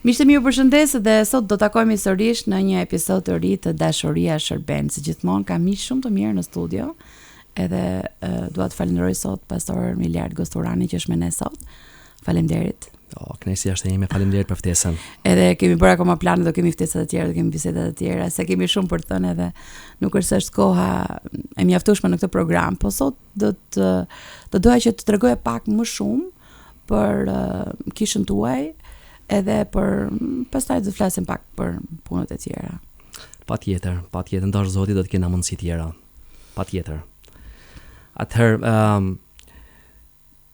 Miq të mirë, përshëndes dhe sot do takohemi sërish në një episod të ri të Dashuria Shërben. Si gjithmonë kam miq shumë të mirë në studio. Edhe dua të falenderoj sot pastor Miliard Gosturani që është me ne sot. Faleminderit. Kënaqësia është e ime, faleminderit për ftesën. Edhe kemi bërë akoma plane, do kemi ftesa të tjera, do kemi biseda të tjera, se kemi shumë për të thënë edhe nuk është koha e mjaftueshme në këtë program, po sot do doja që të tregoja pak më shumë për kishën tuaj, edhe për pastaj do të flasim pak për punët e tjera. Patjetër, ndoshta Zoti do të kenë mundësi tjera. Patjetër. Atëherë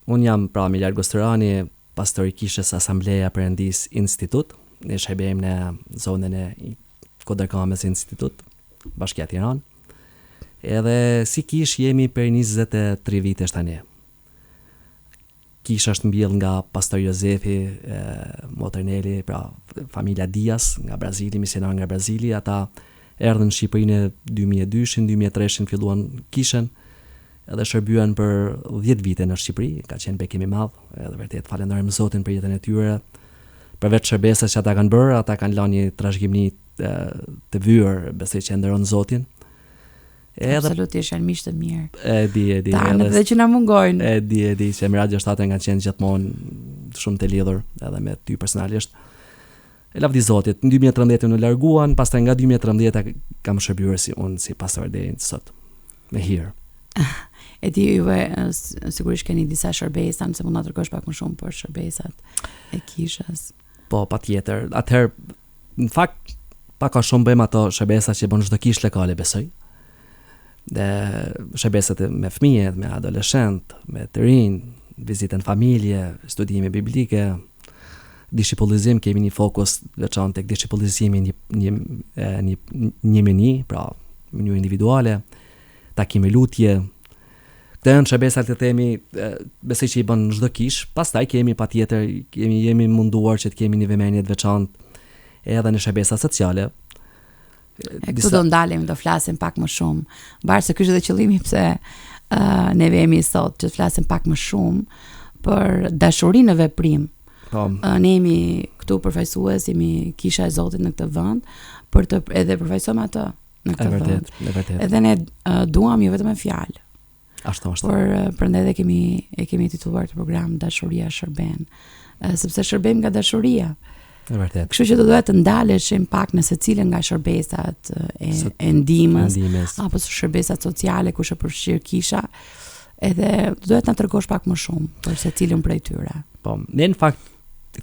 unë jam pra Miliard Gosturani, pastor i kishës Asambleja Perëndis Institut, ne shërbejmë në zonën e Kodërkamës Institut, Bashkia e Tiranë. Edhe si kish jemi për 23 vitesh tani. Kisha është mbjell nga pastor Jozefi Moterneli, pra familja Dias nga Brazili, misionar nga Brazili. Ata erdhën në Shqipërinë 2002-shin, 2003-shin filluan kishën, edhe shërbyen për 10 vite në Shqipëri, ka qenë bekim i madh, edhe vërtet falenderojmë Zotin për jetën e tyre. Përveç shërbesës që ata kanë bërë, ata kanë lënë një trashëgimi të vyer, besoj që nderon Zotin. Absolutisht janë miq të mirë. E di. Edhe që na mungojnë. E di që me Radio 7 kanë qenë gjithmonë shumë të lidhur edhe me ty personalisht. E lavdi Zotit. Në 2013 në larguan, pastaj nga 2013 kam shërbyer si pastor deri sot. Me hir. E di juve sigurisht keni disa shërbesa, nëse mund na tregosh pak më shumë për shërbesat e kishës. Po, patjetër. Atëherë, në fakt, pak a shumë bëjmë ato shërbesa që bën çdo kishë lokale, besoj. Dhe shërbesat me fëmijë, me adoleshent, me të rinj, vizitën familje, studime biblike, dishipullizim, kemi një fokus veçantë tek dishipullizimi një me një, pra mënyrë individuale, takime lutje. Këto janë shërbesat të themi, besoj që i bën çdo kish. Pastaj kemi patjetër, jemi munduar që të kemi një vëmendje të veçantë edhe në shërbesa sociale. Këtu do ndalemi, do flasim pak më shumë. Barë se ky është edhe qëllimi pse ne jemi sot, që të flasim pak më shumë për dashurinë në veprim. Ne jemi këtu përfaqësues, jemi kisha e Zotit në këtë vend, për të edhe përfaqësojmë atë në këtë vend. Edhe ne duam jo vetëm me fjalë. Ashtu. Por prandaj e kemi titulluar këtë program Dashuria Shërben, sepse shërbejmë nga dashuria. Vërtet. Kështu që do doja të ndaleshim pak në secilën nga shërbesat e ndihmës apo shërbesat sociale kush e përfshir kisha, edhe do doja të na tregosh pak më shumë për secilën prej tyre. Po, ne në fakt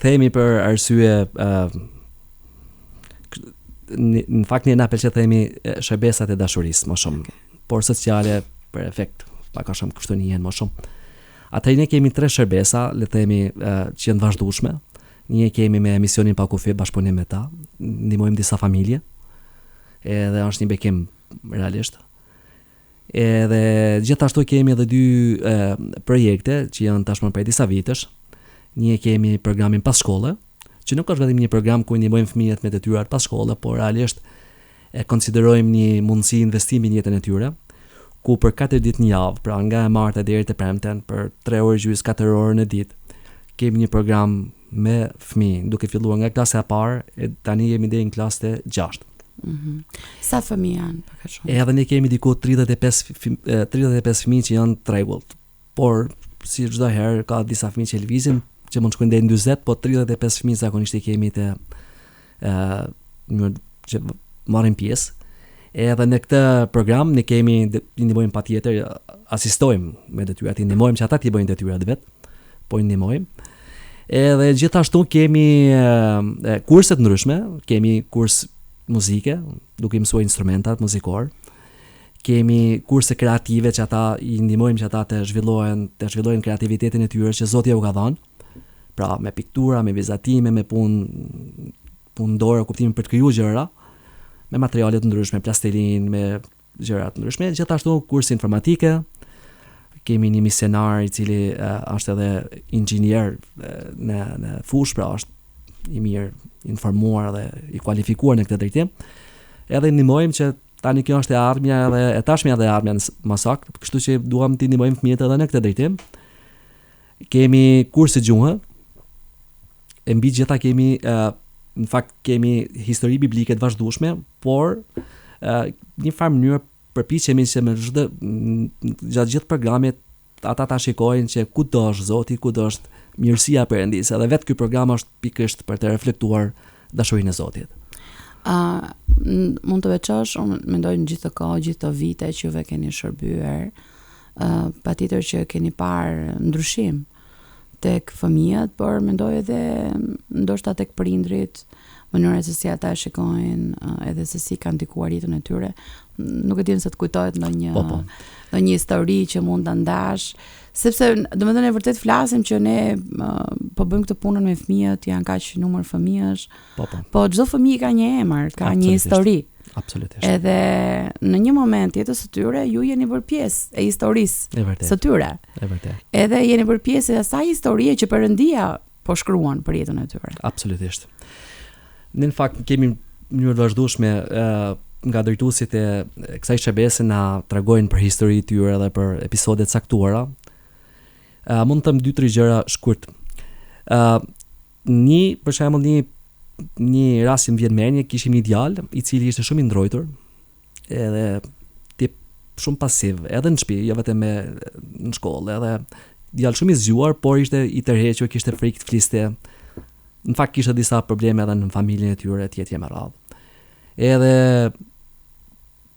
themi për arsye në fakt ne na pëlqen të themi shërbesat e dashurisë më shumë, por sociale për efekt pak a shumë kështu një më shumë. Atëherë ne kemi 3 shërbesa, le të themi që janë vazhdueshme. Një kemi me misionin pa kufi, bashkëpunim me ta, ndihmojmë disa familje, edhe është një bekim realisht. Edhe gjithashtu kemi edhe 2 projekte që janë tashmë për disa vitesh. Një kemi programin pas shkolle, që nuk është vetëm një program ku ndihmojmë fëmijët me detyrat pas shkolle, por realisht e konsiderojmë një mundësi investimi në jetën e tyre, ku për 4 ditë në javë, pra nga e martë deri te premten, për 3 orë gjys, 4 orë në ditë, kemi një program me fëmijë, duke filluar nga klasa e parë, e tani jemi deri në klasën e 6. Sa fëmijë janë pak a shumë? Edhe ne kemi diku 35 fëmijë që janë tregullt. Por si çdo herë ka disa fëmijë që lëvizin, që mund të shkojnë deri në 40, po 35 fëmijë zakonisht i kemi të që marrin pjesë. Edhe në këtë program ne kemi ndihmojmë patjetër, asistojmë me detyrat, ndihmojmë që ata të bëjnë detyrat vet, po ndihmojmë. Edhe gjithashtu kemi kurse të ndryshme, kemi kurs muzike, duke mësuar instrumentat muzikor. Kemi kurse kreative që ata i ndihmojmë që ata të zhvillojnë kreativitetin e tyre që Zoti u ka dhënë. Pra me piktura, me vizatime, me punë dorë, kuptimin për të krijuar gjëra, me materiale të ndryshme, plastelinë, me gjëra të ndryshme. Gjithashtu kurse informatike. Kemi një misionar i cili është edhe inxhinier në fushë, pra është i mirë informuar dhe i kualifikuar në këtë drejtim. Edhe ndihmojmë që tani kjo është e ardhmja edhe e tashmja dhe e ardhmja më saktë, kështu që duam të ndihmojmë fëmijët edhe në këtë drejtim. Kemi kurse gjuhë. E mbi gjitha kemi në fakt kemi histori biblike të vazhdueshme, por një farë mënyrë përpiqemi që me gjatë gjithë programit ata ta shikojnë që kudo është Zoti, kudo është mirësia e Perëndisë, edhe vetë ky program është pikërisht për të reflektuar dashurinë e Zotit. Mund të veçosh, unë mendoj në gjithë të kohë, gjithë të vite që juve keni shërbyer, patjetër që keni parë ndryshim tek fëmijët, por mendoj edhe ndoshta tek prindrit, mënyra se si ata shikojnë, edhe se si kanë ndikuar jetën e tyre. Nuk e di nëse të kujtohet ndonjë histori që mund ta ndash, sepse domethënë e vërtet flasim që ne po bëjmë këtë punën me fëmijët, janë kaq numër fëmijësh. Po çdo fëmijë ka një emër, ka një histori. Absolutisht. Edhe në një moment jetës së tyre ju jeni bërë pjesë e historisë së tyre. E vërtet. Edhe jeni bërë pjesë e asaj historie që Perëndia po shkruan për jetën e tyre. Absolutisht. Në fakt kemi mënyrë të vazhdueshme nga drejtuesit e kësaj shërbese na tregojnë për historitë e tyre dhe për episode të caktuara. Mund të them 2-3 gjëra shkurt. Për shembull një rast që më vjen mendje, kishim një djalë i cili ishte shumë i ndrojtur, edhe tip shumë pasiv, edhe në shtëpi, jo vetëm në shkollë, edhe djalë shumë i zgjuar, por ishte i tërhequr, kishte frikë të fliste. Në fakt kishte disa probleme edhe në familjen e tyre, etj me radhë. Edhe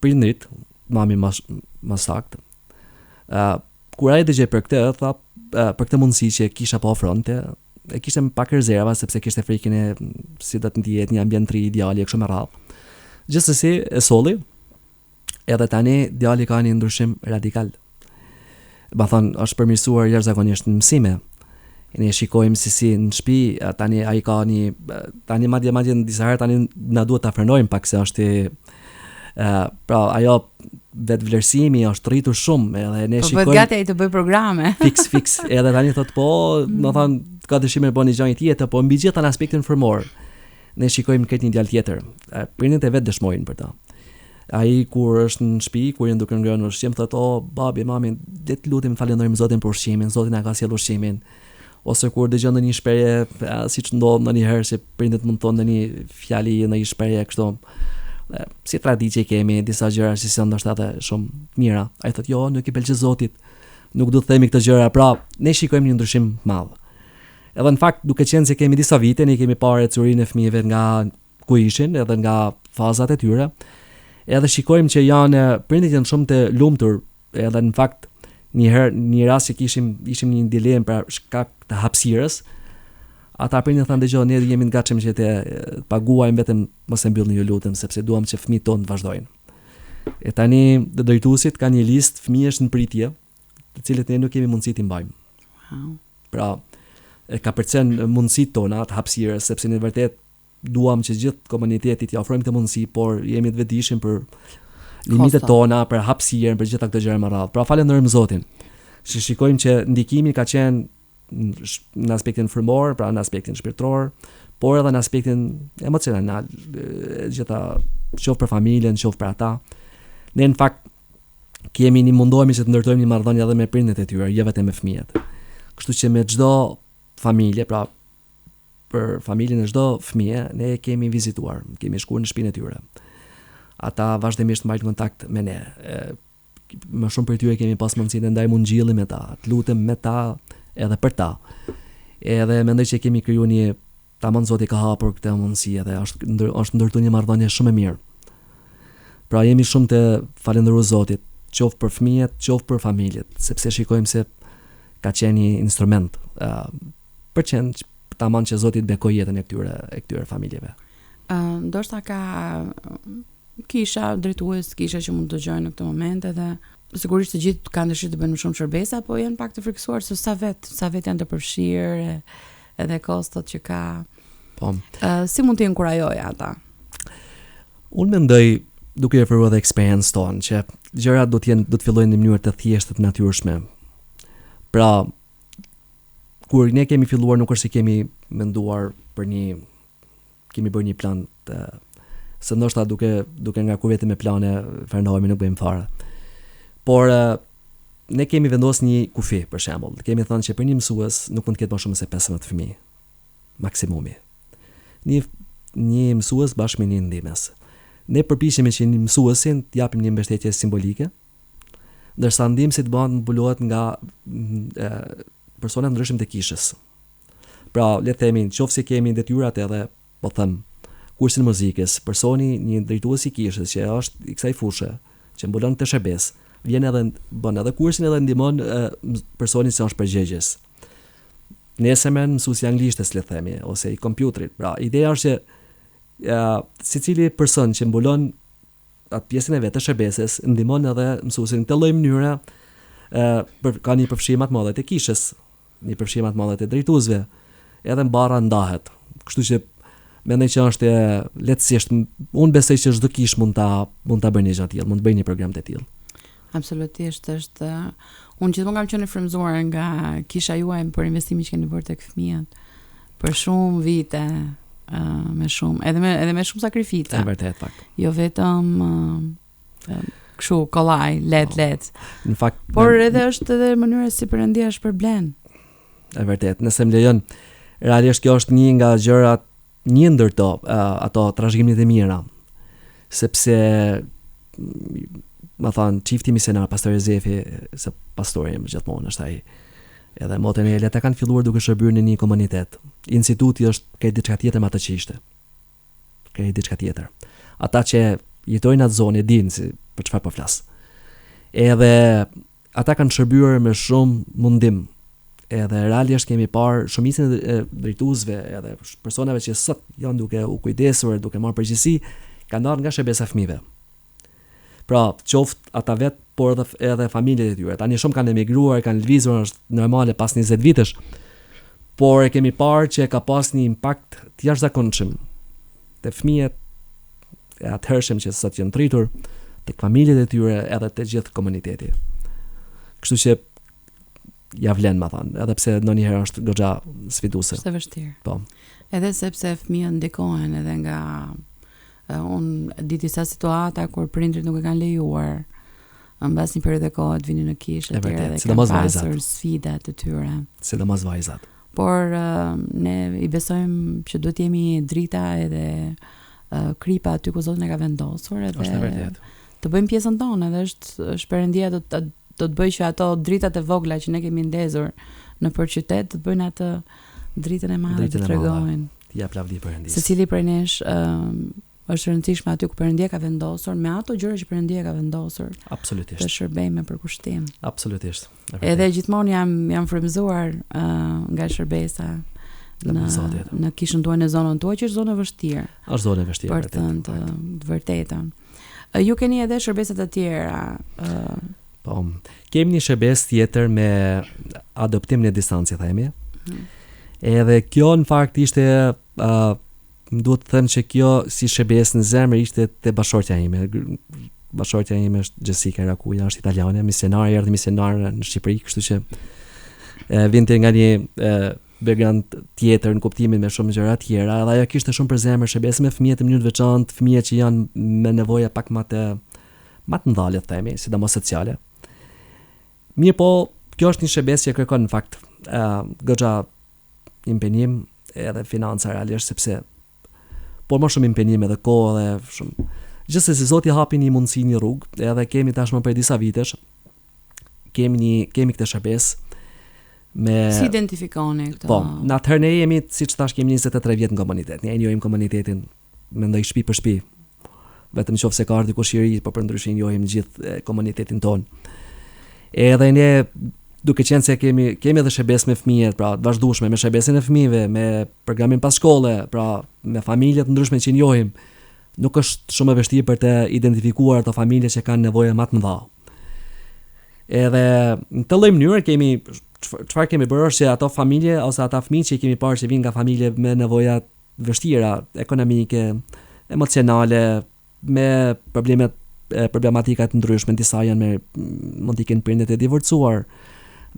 prindrit, mami më saktë, kur ai dëgjoi për këtë, tha për këtë mundësi që kisha po ofronte, e kishte pak rezerva sepse kishte frikën e si do të ndihet një ambient i ideal e kështu me radhë. Gjithsesi e solli. Edhe tani djali ka një ndryshim radikal. Ma thon, është përmirësuar jashtëzakonisht në mësime. Ne shikojmë si në shtëpi tani ai ka një tani madje në disa herë tani na duhet ta frenojmë pak se është pra ajo vetë vlerësimi është rritur shumë edhe ne shikojmë. Po gati ai të bëj programe. Fix. Edhe tani thot po, do thon ka dëshirë të bëni gjë tjetër, po mbi gjithë në aspektin frymor. Ne shikojmë këtë një djalë tjetër. Prindërit e vet dëshmojnë për ta. Ai kur është në shtëpi, kur janë duke ngrënë ushqim, thotë, "O, babi, mami, le të lutem falenderojmë Zotin për ushqimin, Zoti na ka sjellë ushqimin." Ose kur dëgjon ndonjë shprehje, siç ndodh ndonjëherë se prindët mund të thonë ndonjë fjali, ndonjë shprehje kështu, si traditë kemi disa gjëra që janë ndoshta edhe shumë mira. Ai thotë, "Jo, nuk i pëlqej Zotit. Nuk do të themi këtë gjëra." Pra, ne shikojmë një ndryshim të madh. Edhe në fakt, duke qenë se kemi disa vite, ne kemi parë ecurinë e fëmijëve nga ku ishin, edhe nga fazat e tyre. Edhe shikojmë që prindit janë shumë të lumtur, edhe në fakt një rast që ishim një dilemë për shkak të hapësirës. Ata prindit thanë, "Dëgjoj, ne jemi të gatshëm që të paguajmë, vetëm mos e mbyllni ju lutem, sepse duam që fëmijët tonë të vazhdojnë." E tani drejtuesit kanë një listë fëmijësh në pritje, të cilët ne nuk kemi mundësi t'i mbajmë. Wow. Pra, e ka përcen mundësitë tona të hapësirës, sepse në vërtet duam që gjithë komuniteti t'i ofrojmë këtë mundësi, por jemi të vetëdijshëm për limitet tona, për hapësirën, për gjitha këto gjëra më radh. Pra falenderojmë Zotin. Shikojmë që ndikimi ka qenë në aspektin frymor, pra në aspektin shpirtëror, por edhe në aspektin emocional, gjitha qoftë për familjen, qoftë për ata. Ne në fakt mundohemi që të ndërtojmë një marrëdhënie edhe me prindërit e tyre, jo vetëm me fëmijët. Kështu që me çdo familje, pra për familjen e çdo fëmie, ne kemi vizituar, kemi shkuar në shtëpinë e tyre. Ata vazhdimisht mbajnë kontakt me ne. Më shumë për tyre kemi pas mundësinë të ndajmë ungjilli me ta, të lutem me ta edhe për ta. Edhe mendoj që kemi krijuar tamam Zoti ka hapur këtë mundësi edhe është ndërtuar një marrëdhënie shumë e mirë. Pra jemi shumë të falënderuar Zotit, qoftë për fëmijët, qoftë për familjet, sepse shikojmë se ka qenë një instrument për qenë tamam që Zoti të bekojë jetën e këtyre familjeve. Ndoshta ka kisha drejtues, kisha që mund të dëgjojnë në këtë moment edhe sigurisht të gjithë kanë dëshirë të bëjnë më shumë shërbesa, po janë pak të frikësuar se sa vet janë të përfshirë edhe kostot që ka. Po. Si mund të inkurajoj ata? Unë mendoj duke i referuar edhe eksperiencën tonë që gjërat do të fillojnë në mënyrë të thjeshtë të natyrshme. Pra, kur ne kemi filluar nuk është se kemi menduar kemi bërë një plan se ndoshta duke nga ku vetëm me plane fernohemi nuk bëjmë fare. Por ne kemi vendosur një kufi për shembull. Kemi thënë që për një mësues nuk mund të ketë më shumë se 15 fëmijë maksimumi. një mësues bashkë me një ndihmës. Ne përpiqemi që një mësuesin të japim një mbështetje simbolike, ndërsa ndihmësit mbulohet nga persona ndryshëm të kishës. Pra, le të themi, qoftë se kemi detyrat edhe, po them, kursin muzikës, personi, një drejtues i kishës që është i kësaj fushë, që mbulon këtë shërbes, vjen edhe bën edhe kursin edhe ndihmon personin që është përgjegjës. Nesërmen mësuesi i anglishtes, le të themi, ose i kompjuterit. Pra, ideja është që secili person që mbulon atë pjesën e vetë të shërbeses, ndihmon edhe mësuesin në të lloj mënyre, ka një përfshirje më të madhe të kishës, një përfshirje më të madhe të drejtuesve, edhe mbarra ndahet. Kështu që mendoj që është lehtësisht, unë besoj që çdo kishë mund ta bëjë një gjë të tillë, mund të bëjë një program të tillë. Absolutisht, është unë gjithmonë kam qenë e frymëzuar nga kisha juaj për investimin që keni bërë tek fëmijët për shumë vite, me shumë edhe me shumë sakrifice. Është vërtet fakt. Jo vetëm kështu kollaj, let. Në fakt, por edhe është edhe mënyra si Perëndia është përblen. Është vërtet, nëse më lejon, realisht kjo është një nga gjërat, një ndër ato trashëgimimet e mira, sepse më thënë, çifti misionar, pastori Zefi, se pastori jam gjithmonë është ai. Edhe motën e leta kanë filluar duke shërbyer në një komunitet. Instituti është ka diçka tjetër me atë që ishte. Ka diçka tjetër. Ata që jetojnë atë zonë dinë si për çfarë po flas. Edhe ata kanë shërbyer me shumë mundim. Edhe realisht kemi parë shumicën e drejtuesve edhe personave që sot janë duke u kujdesur, duke marrë përgjegjësi, kanë dalë nga shërbesa e fëmijëve. Pra, qoftë ata vetë, por edhe familjet e tyre. Tani shumë kanë emigruar, kanë lëvizur, është normale pas 20 vitesh. Por e kemi parë që ka pas një impakt të jashtëzakonshëm te fëmijët e atëhershëm që sot janë rritur, tek familjet e tyre edhe te gjithë komuniteti. Kështu që ja vlen, më thënë, edhe pse ndonjëherë është goxha sfiduese. Është vështirë. Po. Edhe sepse fëmijët ndikohen edhe nga unë di disa situata kur prindrit nuk e kanë lejuar mbas një periudhë kohe të vinin në kishë dhe kanë pasur sfida të tyre. Sidomos vajzat. Por ne i besojmë që duhet jemi drita edhe kripa aty ku Zoti na ka vendosur edhe të bëjmë pjesën tonë, edhe është Perëndia do të bëjë që ato dritat e vogla që ne kemi ndezur në qytet të bëjnë atë dritën e madhe të tregojnë. Ja plavdi Perëndis. Secili prej nesh është rëndësishme aty ku Perëndia ka vendosur, me ato gjëra që Perëndia ka vendosur. Absolutisht. Të shërbejmë me përkushtim. Absolutisht. Edhe gjithmonë jam frymëzuar nga shërbesa në kishën tuaj, në zonën tuaj, që është zonë e vështirë. Është zonë e vështirë. Për të vërtetën. Ju keni edhe shërbesa të tjera. Po, kemi një shërbes tjetër me adoptim në distancë, themi. Edhe kjo në fakt ishte më duhet të them që kjo si shërbes në zemër ishte te bashortja ime. Bashortja ime është Jessica Rakuja, është italiane, misionar, erdhi misionar në Shqipëri, kështu që vinte nga një background tjetër në kuptimin me shumë gjëra tjera, dhe ajo kishte shumë për zemër shërbes me fëmijët në mënyrë të veçantë, fëmijët që janë me nevoja pak më të mëdha, le të themi, sidomos sociale. Mirë po, kjo është një shërbes që kërkon në fakt goxha impenim edhe financa realisht, sepse por më shumë impenim edhe kohë edhe shumë. Gjithsesi Zoti hapi një mundësi, një rrugë, edhe kemi tashmë për disa vitesh kemi këtë shërbes me si identifikoni këto? Po, në atëherë ne jemi, siç thash, kemi 23 vjet në komunitet. Ne njohim komunitetin, mendoj shtëpi për shtëpi. Vetëm nëse ka ardhur dikush i ri, po për ndryshe njohim gjithë komunitetin ton. Edhe ne duke qenë se kemi edhe shërbes me fëmijët, pra të vazhdueshme, me shërbesin e fëmijëve, me programin pas shkolle, pra me familje të ndryshme që njohim, nuk është shumë e vështirë për të identifikuar ato familje që kanë nevoja më të mëdha. Edhe në të lloj mënyrë çfarë kemi bërë është që ato familje ose ata fëmijë që kemi parë që vinë nga familje me nevoja të vështira, ekonomike, emocionale, me problematika të ndryshme, disa janë mund të kenë prindët e divorcuar,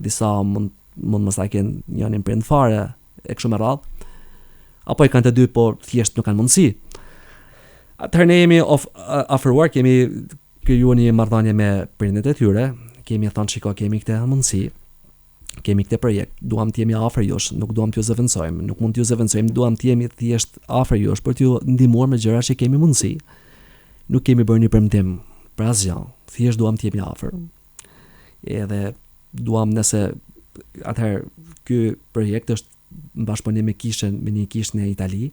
disa mund mos ta kenë janë prind fare e kështu me radhë, apo i kanë të dy por thjesht nuk kanë mundësi. Atëherë ne jemi ofruar, kemi krijuar një marrëdhënie me prindët e tyre, kemi thënë shiko, kemi këtë mundësi, kemi këtë projekt, duam të jemi afër jush, nuk duam t'ju zëvendësojmë, nuk mund t'ju zëvendësojmë, duam të jemi thjesht afër jush për t'ju ndihmuar me gjëra që kemi mundësi. Nuk kemi bërë një premtim për asgjë, thjesht duam të jemi afër. Edhe duam nëse atëherë ky projekt është në bashkëpunim me një kishë në Itali.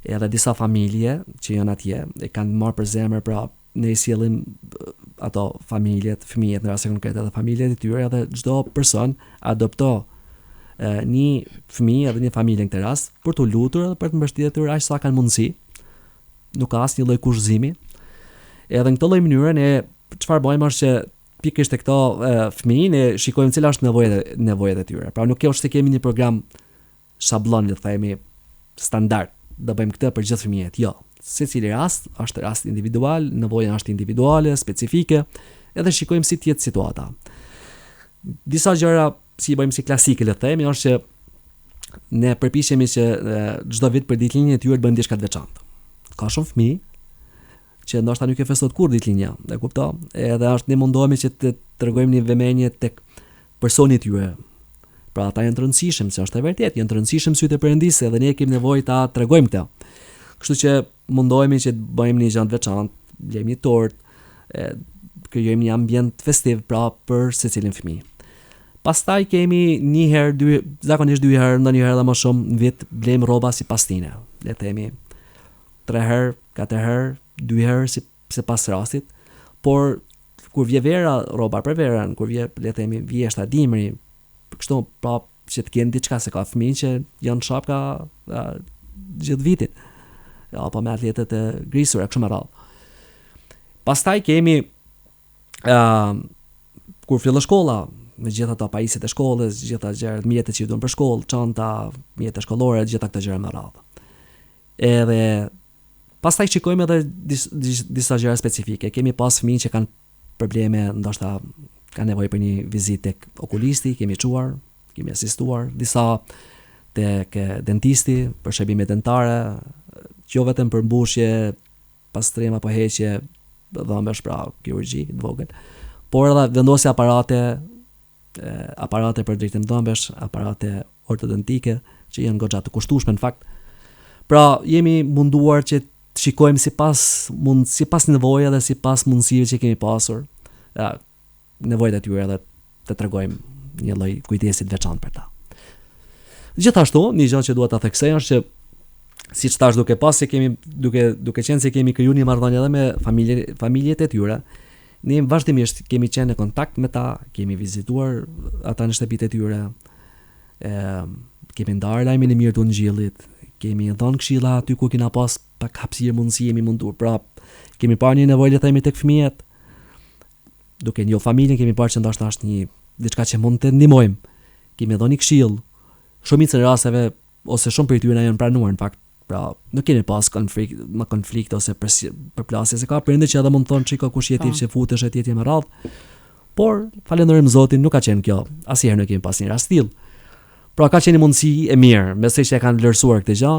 Edhe disa familje që janë atje e kanë marrë për zemër, pra ne i sjellim ato familjet, fëmijët në rast konkret edhe familjet e tyre, edhe çdo person adopto një fëmijë edhe një familje në këtë rast për të lutur edhe për të mbështetur aq sa kanë mundësi. Nuk ka asnjë lloj kushëzimi. Edhe në këtë lloj mënyre ne çfarë bëjmë është që pikërisht te këto fëmijë ne shikojmë cila është nevojat e tyre. Pra nuk është se kemi një program shablon, le të themi, standard, do bëjmë këtë për gjithë fëmijët. Jo. Secili rast është rast individual, nevoja është individuale, specifike, edhe shikojmë si të jetë situata. Disa gjëra si bëjmë si klasike, le të themi, është që ne përpiqemi që çdo vit për ditëlindjen e tyre të bëjmë diçka të veçantë. Ka shumë fëmijë që ndoshta nuk e festojnë kur ditëlindja, e kupton? Edhe ne mundohemi që të tregojmë një vëmendje tek personi i tyre. Pra ata janë të rëndësishëm, se është e vërtetë, janë të rëndësishëm sytë e Perëndisë, edhe ne kemi nevojë ta tregojmë këtë. Kështu që mundohemi që të bëjmë një gjë të veçantë, blejmë një tortë, krijojmë një ambient festiv pra për secilin fëmijë. Pastaj kemi zakonisht 2 herë, ndonjëherë edhe më shumë në vit, blejmë rroba si pastine. Le të themi 3 herë, 4 herë, 2 herë sipas rastit. Por kur vje vera, rroba për verën, kur vje, le të themi, vjeshta, dimri, kështu pra që të kenë diçka, se ka fëmijë që janë shapka gjithë vitin. Apo me atletet e grisura, kështu me radhë. Pastaj kemi kur fillon shkolla, me gjitha ato pajisjet e shkollës, gjitha gjërat, mjetet që i duhen për shkollë, çanta, mjetet shkollore, gjitha këto gjëra me radhë. Edhe pastaj shikojmë edhe disa gjëra specifike. Kemi pas fëmijë që kanë probleme, ndoshta kanë nevojë për një vizitë tek okulisti, kemi çuar, kemi asistuar, disa tek dentisti për shërbime dentare, jo vetëm për mbushje, pastrim apo heqje dhëmbesh, pra kirurgji të vogël, por edhe vendosje aparate për drejtim dhëmbesh, aparate ortodontike që janë goxha të kushtueshme në fakt. Pra jemi munduar që të shikojmë sipas nevojave dhe sipas mundësive që kemi pasur, nevojat e tyre, dhe të tregojmë një lloj kujdesi të veçantë për ta. Gjithashtu, një gjë që dua ta theksoj është që siç thash, duke qenë se kemi krijuar një marrëdhënie edhe me familjet e tyre, ne vazhdimisht kemi qenë në kontakt me ta, kemi vizituar ata në shtëpitë e tyre, kemi ndarë lajmin e mirë të ungjillit, kemi dhënë këshilla aty ku kena pas pak hapësirë, mundësi, jemi munduar. Pra, kemi parë një nevojë, le të themi, tek fëmijët, duke njohur familjen, kemi parë që ndoshta është një diçka që mund të ndihmojmë. Kemi dhënë këshill. Shumicën e rasteve ose shumë prej tyre na janë pranuar në fakt. Pra, nuk kemi pas konflikt ose përplasje, se ka prindër që edhe mund të thonë çiko kush jetiv që futesh etj me radhë. Por falenderojmë Zotin, nuk ka qenë kjo. Asnjëherë nuk kemi pas një rast tillë. Pra ka qenë mundësi e mirë, mesej që e kanë vlerësuar këtë gjë,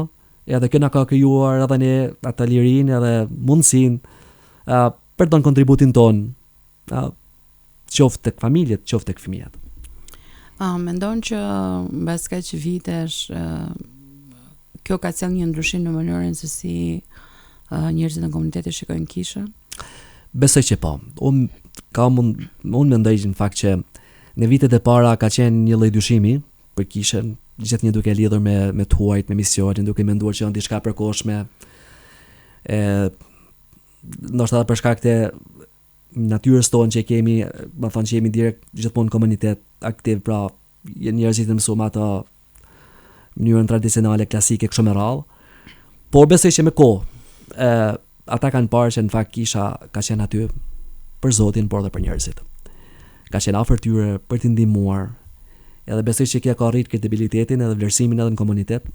edhe kjo na ka krijuar edhe ne atë lirinë edhe mundësinë për të dhënë kontributin ton, qoftë tek familjet, qoftë tek fëmijët. Mendon që mbas kaq vitesh kjo ka sjellë një ndryshim në mënyrën se si njerëzit në komunitet shikojnë kishën? Besoj që po. Unë mendoj në fakt që në vitet e para ka qenë një lloj dyshimi për kishën, gjithnjë duke lidhur me tuajt, me misionin, duke menduar që janë diçka e përkohshme. Ndoshta për shkak të natyrës tonë që kemi, më thonë që jemi direkt gjithmonë komunitet aktiv, pra njerëzit të mësuar ato mënyrën tradicionale, klasike, kështu me radhë. Por besoj që me kohë ata kanë parë që në fakt kisha ka qenë aty për Zotin, por edhe për njerëzit. Ka qenë afër tyre për t'i ndihmuar. Edhe besoj që kjo ka rrit kredibilitetin edhe vlerësimin edhe në komunitet.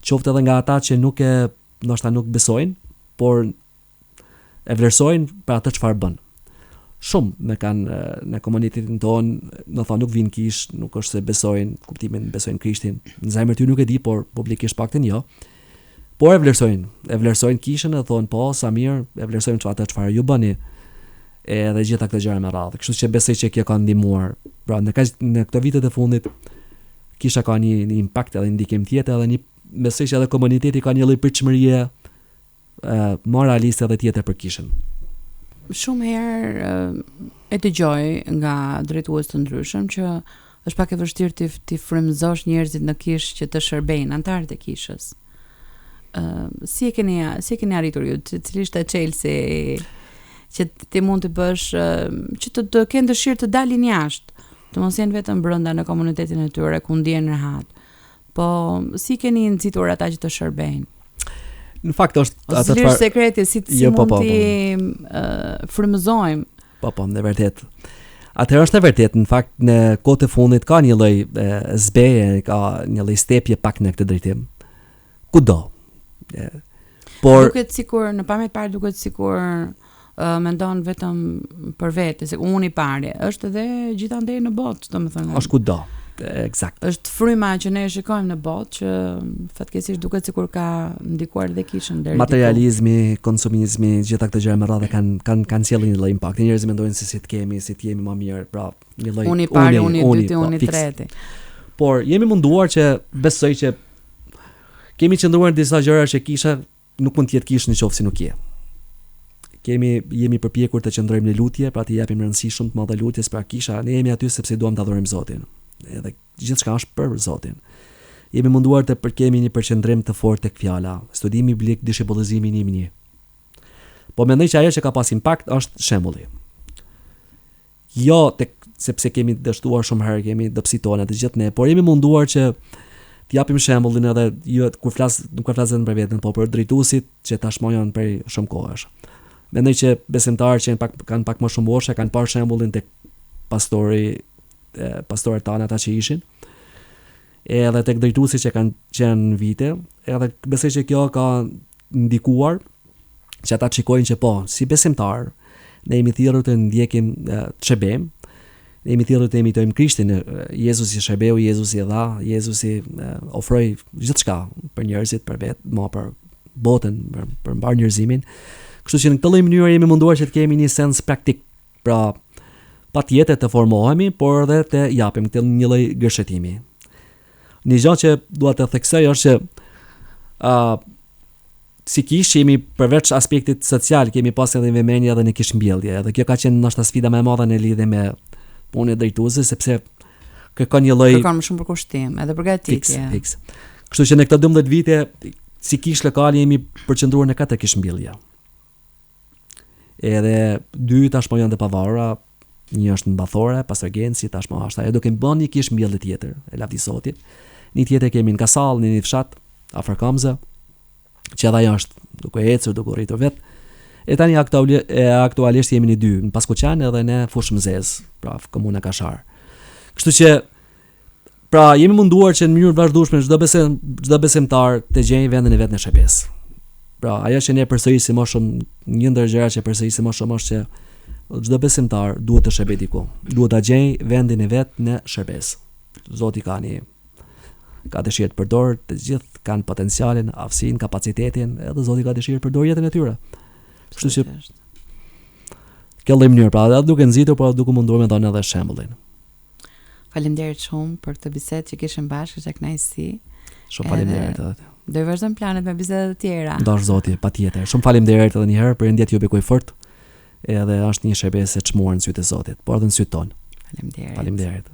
Qoftë edhe nga ata që ndoshta nuk besojnë, por e vlerësojnë për atë çfarë bën. Shumë me kanë në komunitetin tonë, do thonë nuk vinë kish, nuk është se besojnë kuptimin, besojnë Krishtin. Në zemër ty nuk e di, por publikisht paktën jo. Por e vlerësojnë kishën, e thonë po, sa mirë, e vlerësojnë atë çfarë ju bëni. edhe gjitha këto gjëra me radhë. Kështu që besoj që kjo ka ndihmuar. Pra në këto vitet e fundit kisha ka një impakt edhe ndikim tjetër edhe besoj që edhe komuniteti ka një lloj pritshmërie moraliste edhe tjetër për kishën. Shumë herë e dëgjoj nga drejtues të ndryshëm që është pak e vështirë ti frymëzosh njerëzit në kishë që të shërbejnë, antarët e kishës. Si e keni arritur ju? Cili është çelësi që ti mund të bësh që të kenë dëshirë të dalin jashtë, të mos jenë vetëm brenda në komunitetin e tyre ku ndjen rehat. Po si keni nxitur ata që të shërbejnë? Në fakt është atë sekreti si mund t'i frymëzojmë. Po, në vërtet. Atëherë është e vërtet, në fakt në kohët e fundit ka një lloj zbeje, ka një lloj stepje pak në këtë drejtim. Kudo. Por duket sikur në pamjet parë duket sikur mendon vetëm për vete, se unë i pari, është edhe gjithandej në botë, domethënë. Është kudo. Eksakt. Është fryma që ne e shikojmë në botë që fatkeqësisht duket sikur ka ndikuar edhe kishën deri materializmi, konsumizmi, gjitha këto gjëra me radhë kanë sjellë një lloj impakti. Njerëzit mendojnë se si të jemi më mirë, pra një lloj unë i pari, unë i dyti, unë i treti. Por jemi munduar që besoj që kemi qëndruar në disa gjëra që kisha nuk mund të jetë kishë nëse nuk je. Jemi përpjekur të qëndrojmë në lutje, pra të japim rëndësi shumë të madhe lutjes, pra kisha, ne jemi aty sepse duam të adhurojmë Zotin. Edhe gjithçka është për Zotin. Jemi munduar të përkemi një përqendrim të fortë tek fjala, studimi biblik, dishipullizimi një. Po mendoj që ajo që ka pas impakt është shembulli. Jo sepse kemi dështuar shumë herë, kemi dobësitë tona të gjithë ne, por jemi munduar që të japim shembullin edhe jo kur nuk ka flasën për veten, po për drejtuesit që tashmë janë prej shumë kohësh. Mendoj që besimtarët që kanë pak më shumë boshë kanë parë shembullin tek pastorët tanë ata që ishin, edhe tek drejtuesit që kanë qenë vite, edhe besoj që kjo ka ndikuar që ata shikojnë që po, si besimtar, ne jemi thirrur të ndjekim të shërbejmë, ne jemi thirrur të imitojmë Krishtin, Jezusi shërbeu, Jezusi dha, Jezusi ofroi gjithçka për njerëzit, për vetë, për botën, për mbar njerëzimin. Kështu që në këtë lloj mënyre jemi munduar që të kemi një sens praktik, pra patjetër të formohemi, por edhe të japim këtë një lloj gërshetimi. Një gjë që dua të theksoj është që si kishë jemi përveç aspektit social, kemi pas edhe vëmendje edhe në kishmbjellje, edhe kjo ka qenë ndoshta sfida më e madhe në lidhje me punën e drejtuesit, sepse kërkon një lloj kërkon më shumë përkushtim, edhe përgatitje. Fix. Kështu që në këto 12 vite si kishë lokale jemi përqendruar në 4 kishmbjellje. Edhe 2 tashmë janë të pavarura, një është në Bathore, Pastor Genci, tashmë është ajo, do kemi bën një kishmbjellje tjetër, e lavdi Zotit. Një tjetër kemi në Kasall, në një fshat afër Kamzë, që edhe ajo është duke ecur, duke rritur vetë. E tani aktualisht jemi në 2, në Paskuqan edhe në Fushë Mzez, pra komuna Kashar. Kështu që pra jemi munduar që në mënyrë vazhdueshme çdo besimtar të gjejë vendin e vet në shërbes. Pra ajo që ne përsërisim më shumë, një ndër gjërat që përsërisim më shumë është që çdo besimtar duhet të shërbejë diku. Duhet ta gjejë vendin e vet në shërbes. Zoti ka dëshirë të përdor, të gjithë kanë potencialin, aftësinë, kapacitetin, edhe Zoti ka dëshirë të përdor jetën e tyre. Kështu që kjo lloj mënyrë, pra duke nxitur, por duke munduar me dhënë edhe shembullin. Faleminderit shumë për këtë bisedë që kishim bashkë, është kënaqësi. Shumë faleminderit edhe. Do të vazhdojmë planet me biseda të tjera. Ndosh Zoti, patjetër. Shumë faleminderit edhe një herë për ndjet ju bekoj fort. Edhe është një shërbesë e çmuar në sytë e Zotit, por edhe në sytë tonë. Faleminderit. Faleminderit.